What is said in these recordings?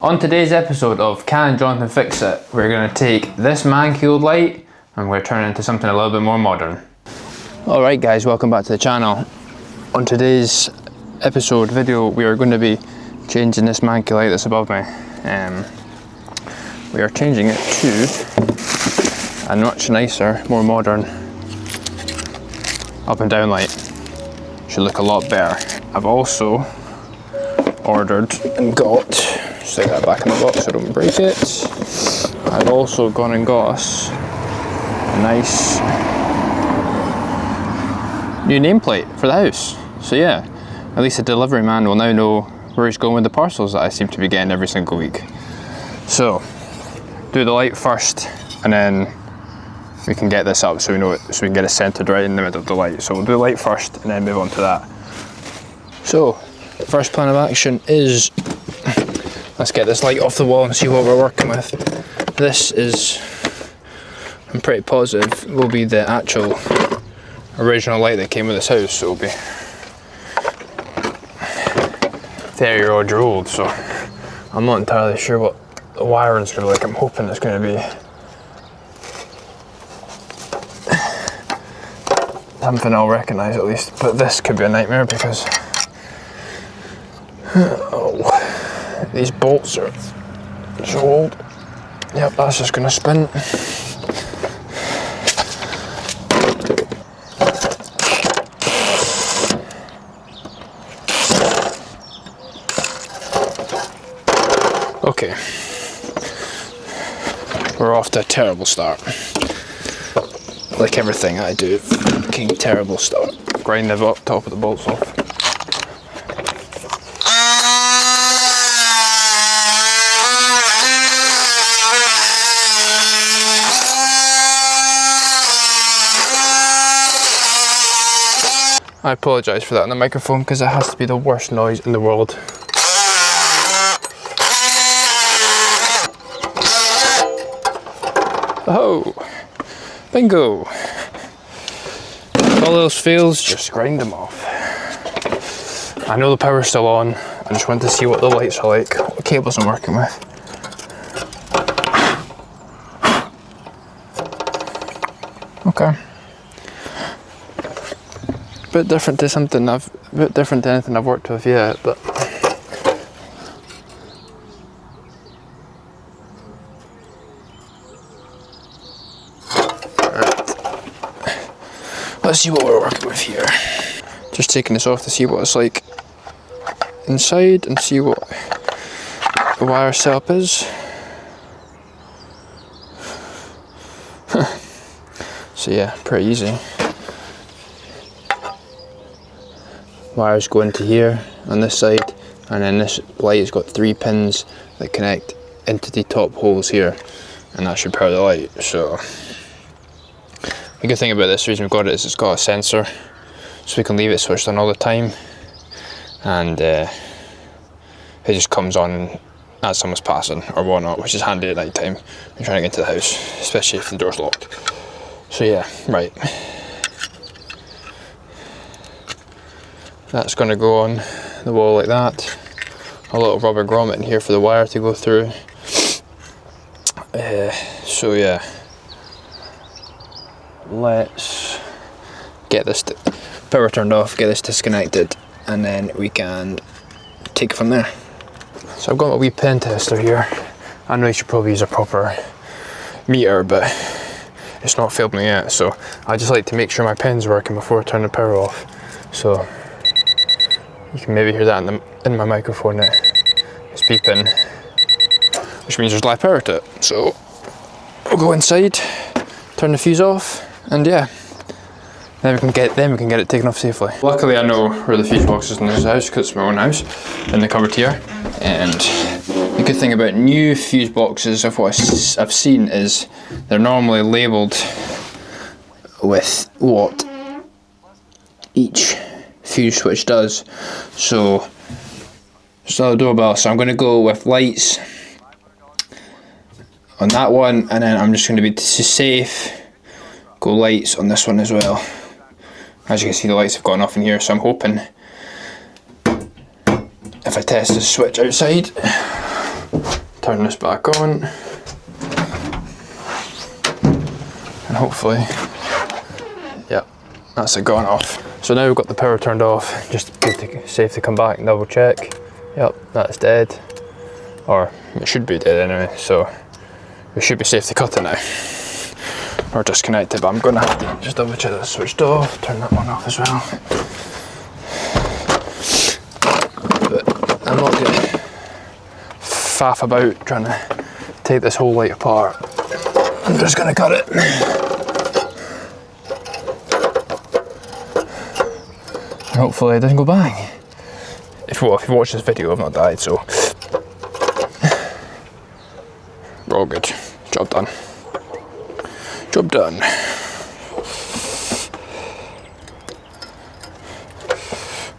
On today's episode of Can Jonathan Fix It, we're going to take this man-killed light and we're turning it into something a little bit more modern. Alright guys, welcome back to the channel. On today's episode video, we are going to be changing this man-killed light that's above me. We are changing it to a much nicer, more modern up and down light. Should look a lot better. I've also ordered and got, stick that back in the box so I don't break it. I've also gone and got us a nice new nameplate for the house. So yeah, at least the delivery man will now know where he's going with the parcels that I seem to be getting every single week. So, do the light first and then we can get this up so we know it, so we can get it centered right in the middle of the light. So we'll do the light first and then move on to that. So, first plan of action is, let's get this light off the wall and see what we're working with. This is, I'm pretty positive, will be the actual original light that came with this house. So it'll be 30-year-old, so I'm not entirely sure what the wiring's going to look. I'm hoping it's going to be something I'll recognise at least, but this could be a nightmare because these bolts are so old. Yep, that's just going to spin. Okay, we're off to a terrible start. Like everything I do, fucking terrible start. Grind the top of the bolts off. I apologise for that on the microphone because it has to be the worst noise in the world. Oh, bingo! If all else fails, just grind them off. I know the power's still on, I just want to see what the lights are like, what cables I'm working with. Okay. Bit different to anything I've worked with yet, but let's see what we're working with here. Just taking this off to see what it's like inside and see what the wire setup is. So yeah, pretty easy. Wires go into here on this side, and then this light has got 3 pins that connect into the top holes here, and that should power the light. So the good thing about this, the reason we've got it, is it's got a sensor, so we can leave it switched on all the time, and it just comes on as someone's passing or whatnot, which is handy at night time when trying to get into the house, especially if the door's locked. So yeah, right. That's going to go on the wall like that. A little rubber grommet in here for the wire to go through. So yeah, let's get this power turned off, get this disconnected, and then we can take it from there. So I've got my wee pen tester here. I know you should probably use a proper meter, but it's not failed me yet, so I just like to make sure my pen's working before I turn the power off. So you can maybe hear that in my microphone. It's beeping, which means there's live power to it. So we'll go inside, turn the fuse off, and yeah, then we can get it taken off safely. Luckily, I know where the fuse box is in this house because it's my own house, in the cupboard here. And the good thing about new fuse boxes, of what I've seen, is they're normally labelled with what each fuse switch does. So it's not a doorbell, so I'm going to go with lights on that one, and then I'm just going to be safe, go lights on this one as well. As you can see, the lights have gone off in here, so I'm hoping if I test the switch outside, turn this back on, and hopefully, yep, that's it gone off. So now we've got the power turned off, just safe to come back and double check. Yep, that's dead, or it should be dead anyway, so we should be safe to cut it now, or disconnect it, but I'm gonna have to just double check that it's switched off, turn that one off as well. But I'm not gonna faff about trying to take this whole light apart. I'm just gonna cut it. And hopefully it doesn't go bang. If you watch this video, I've not died, so we're all good. Job done. Job done.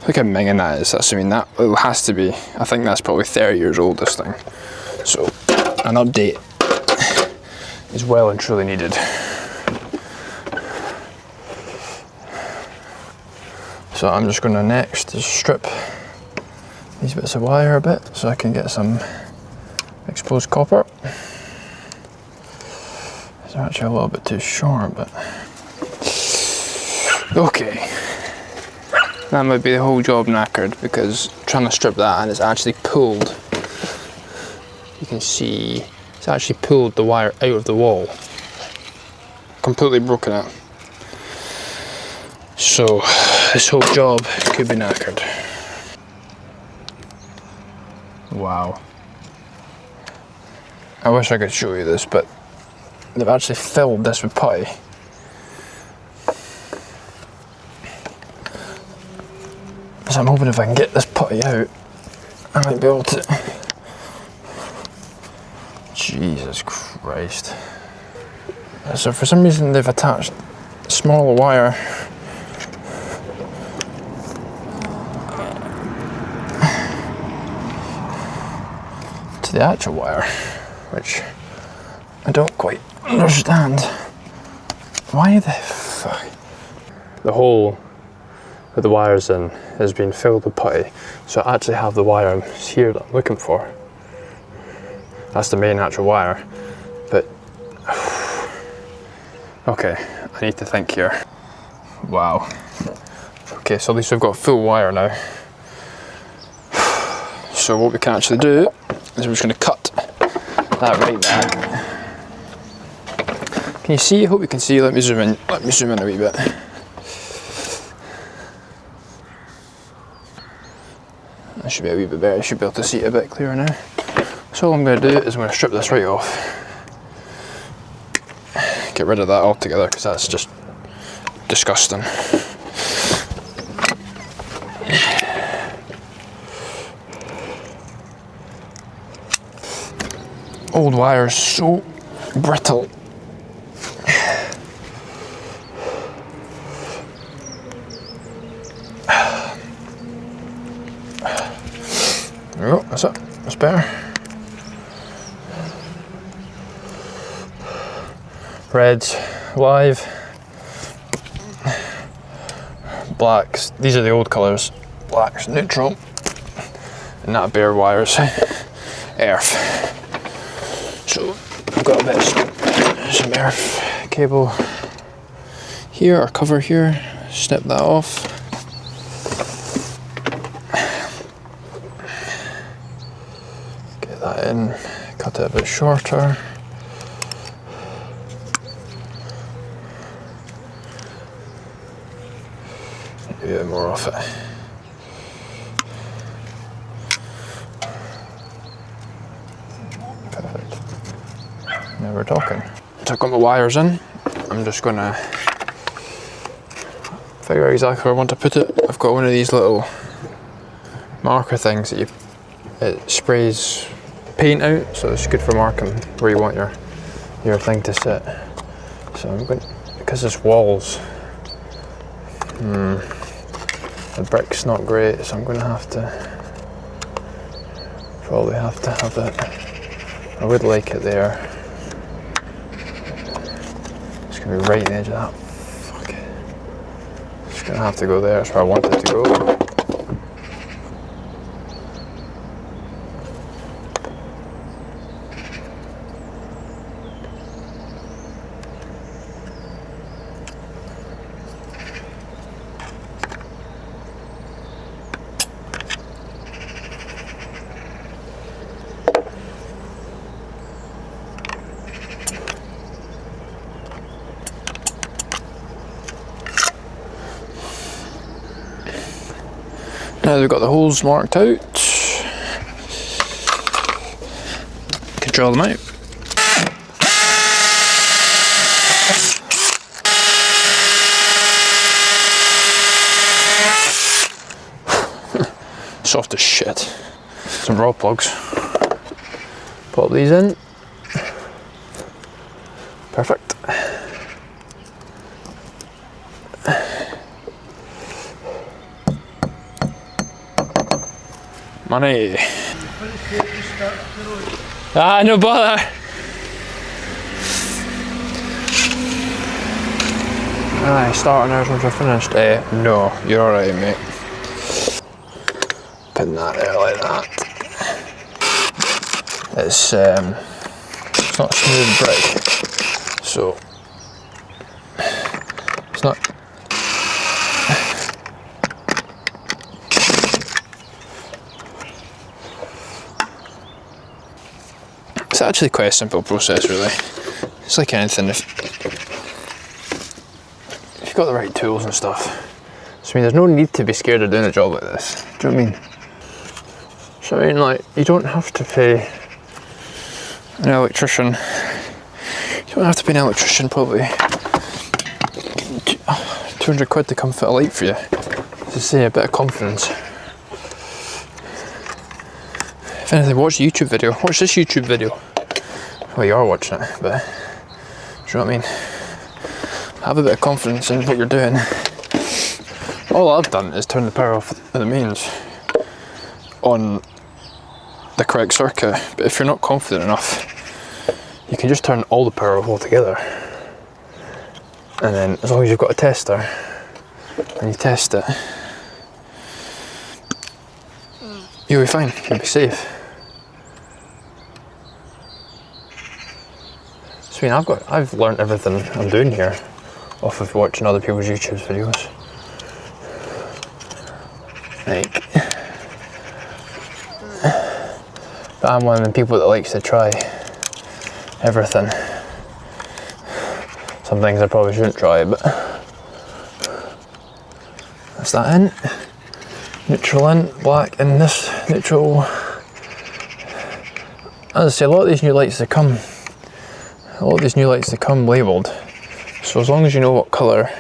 Look how minging that is. That's, I mean, that it has to be, I think that's probably 30 years old, this thing. So an update is well and truly needed. So I'm just going to next just strip these bits of wire a bit so I can get some exposed copper. They're actually a little bit too short, but okay. That might be the whole job knackered, because trying to strip that and it's actually pulled. You can see it's actually pulled the wire out of the wall. Completely broken it. So this whole job could be knackered. Wow. I wish I could show you this, but they've actually filled this with putty. So I'm hoping if I can get this putty out, I might be able to. Jesus Christ. So for some reason they've attached smaller wire to the actual wire, which I don't quite understand. Why the fuck? The hole with the wires in has been filled with putty, so I actually have the wire here that I'm looking for. That's the main actual wire, but okay, I need to think here. Wow. Okay, so at least we've got full wire now. So what we can actually do is we're just going to cut that right back. Can you see? I hope you can see. Let me zoom in. Let me zoom in a wee bit. That should be a wee bit better. You should be able to see it a bit clearer now. So all I'm going to do is I'm going to strip this right off. Get rid of that altogether, because that's just disgusting. Old wire is so brittle. There we go, that's it. That's better. Reds, live. Blacks, these are the old colours. Blacks, neutral. And that bare wires, earth. So I've got a bit of some earth cable here, or cover here. Snip that off. Get that in, cut it a bit shorter. A bit more off it. Perfect. Now we're talking. So I've got my wires in. I'm just gonna figure out exactly where I want to put it. I've got one of these little marker things that it sprays paint out, so it's good for marking where you want your thing to sit. So I'm going, because this wall's the brick's not great, so I'm going to probably have to have it. I would like it there. It's going to be right at the edge of that. Fuck. It's going to have to go there. That's where I want it to go. Now we've got the holes marked out. Can drill them out. Soft as shit. Some raw plugs. Pop these in. Perfect. Money. Ah, no bother. Aye, starting hours once we're finished. No, you're alright, mate. Putting that there like that. It's not smooth brick, so it's not. It's actually quite a simple process, really. It's like anything. If you've got the right tools and stuff. So I mean, there's no need to be scared of doing a job like this. Do you know what I mean? So I mean, like, you don't have to pay an electrician. You don't have to pay an electrician probably 200 quid to come fit a light for you. To say a bit of confidence. If anything, watch the YouTube video. Watch this YouTube video. Well, you are watching it, but do you know what I mean? Have a bit of confidence in what you're doing. All I've done is turn the power off at the mains on the correct circuit, but if you're not confident enough, you can just turn all the power off altogether. And then, as long as you've got a tester and you test it, you'll be fine, you'll be safe. So I mean, I've learned everything I'm doing here off of watching other people's YouTube videos. Like, but I'm one of the people that likes to try everything. Some things I probably shouldn't try, but that's that in. Neutral in, black in this neutral. As I say, a lot of these new lights that come labelled. So as long as you know what colour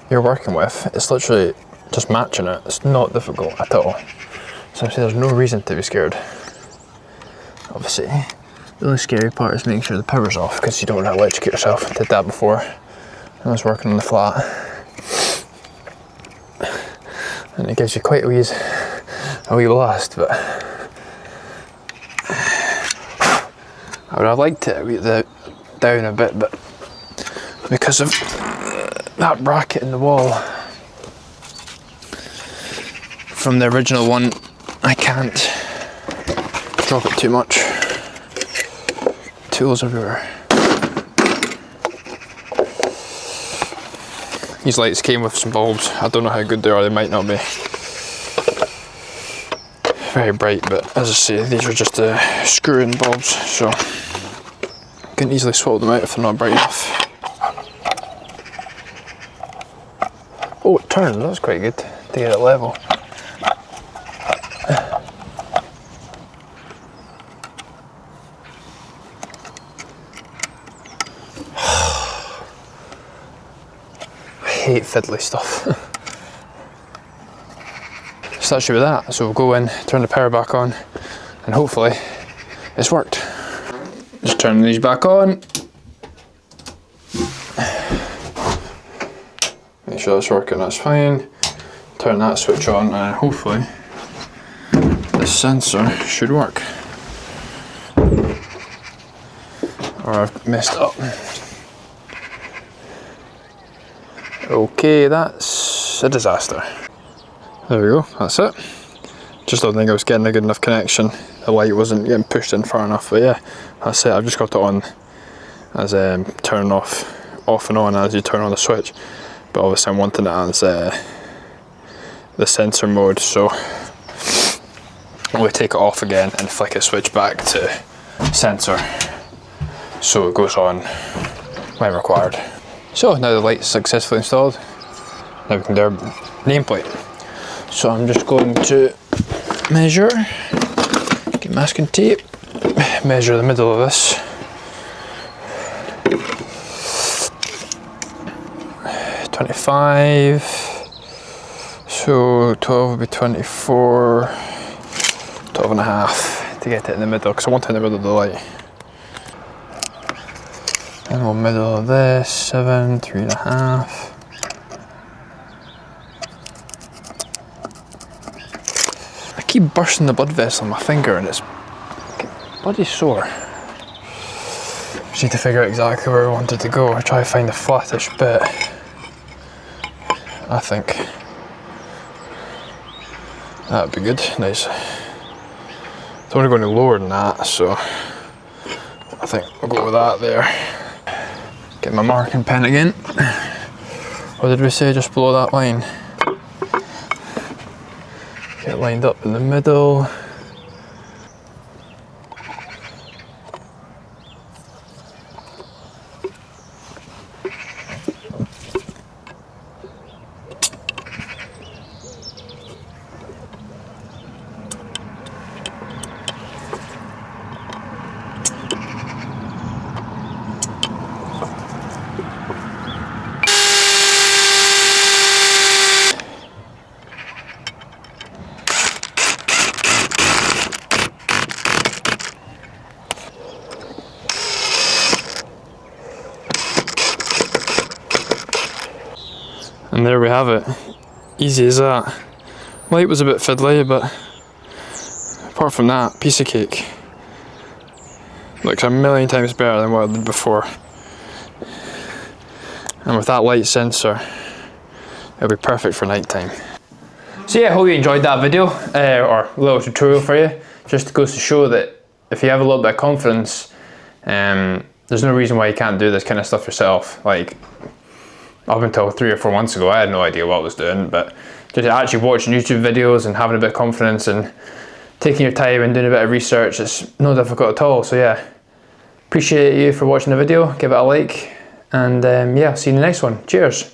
you're working with, it's literally just matching it. It's not difficult at all. So I'm saying there's no reason to be scared. Obviously, the only scary part is making sure the power's off, because you don't want to electrocute yourself. I did that before when I was working on the flat. And it gives you quite a wee blast, but I would have liked it down a bit, but because of that bracket in the wall from the original one, I can't drop it too much. Tools everywhere. These lights came with some bulbs. I don't know how good they are, they might not be very bright, but as I say, these are just screw-in bulbs, so you can easily swap them out if they're not bright enough. Oh, it turned, that's quite good to get it level. I hate fiddly stuff. So that should be that. So we'll go in, turn the power back on, and hopefully it's worked. Just turn these back on. Make sure that's working, that's fine. Turn that switch on and hopefully the sensor should work. Or I've messed up. Okay, that's a disaster. There we go, that's it. Just don't think I was getting a good enough connection. The light wasn't getting pushed in far enough, but yeah, that's it. I've just got it on as turn off and on as you turn on the switch. But obviously I'm wanting it as the sensor mode, so we'll take it off again and flick a switch back to sensor, so it goes on when required. So now the light's successfully installed. Now we can do our nameplate. So I'm just going to measure, get masking tape, measure the middle of this. 25, so 12 would be 24, 12 and a half to get it in the middle, because I want it in the middle of the light. And we'll middle of this, 7, 3.5. I keep bursting the blood vessel on my finger and it's bloody sore. Just need to figure out exactly where I want it to go. I try to find the flattish bit, I think. That'd be good, nice. Don't want to go any lower than that, so I think we'll go with that there. Get my marking pen again. What did we say, just below that line? Get lined up in the middle. And there we have it. Easy as that. Light was a bit fiddly, but apart from that, piece of cake. Looks a million times better than what I did before. And with that light sensor, it'll be perfect for night time. So yeah, I hope you enjoyed that video, or a little tutorial for you. Just goes to show that if you have a little bit of confidence, there's no reason why you can't do this kind of stuff yourself. Like, up until 3 or 4 months ago, I had no idea what I was doing, but just actually watching YouTube videos and having a bit of confidence and taking your time and doing a bit of research, it's no difficult at all. So yeah, appreciate you for watching the video, give it a like, and yeah, see you in the next one. Cheers.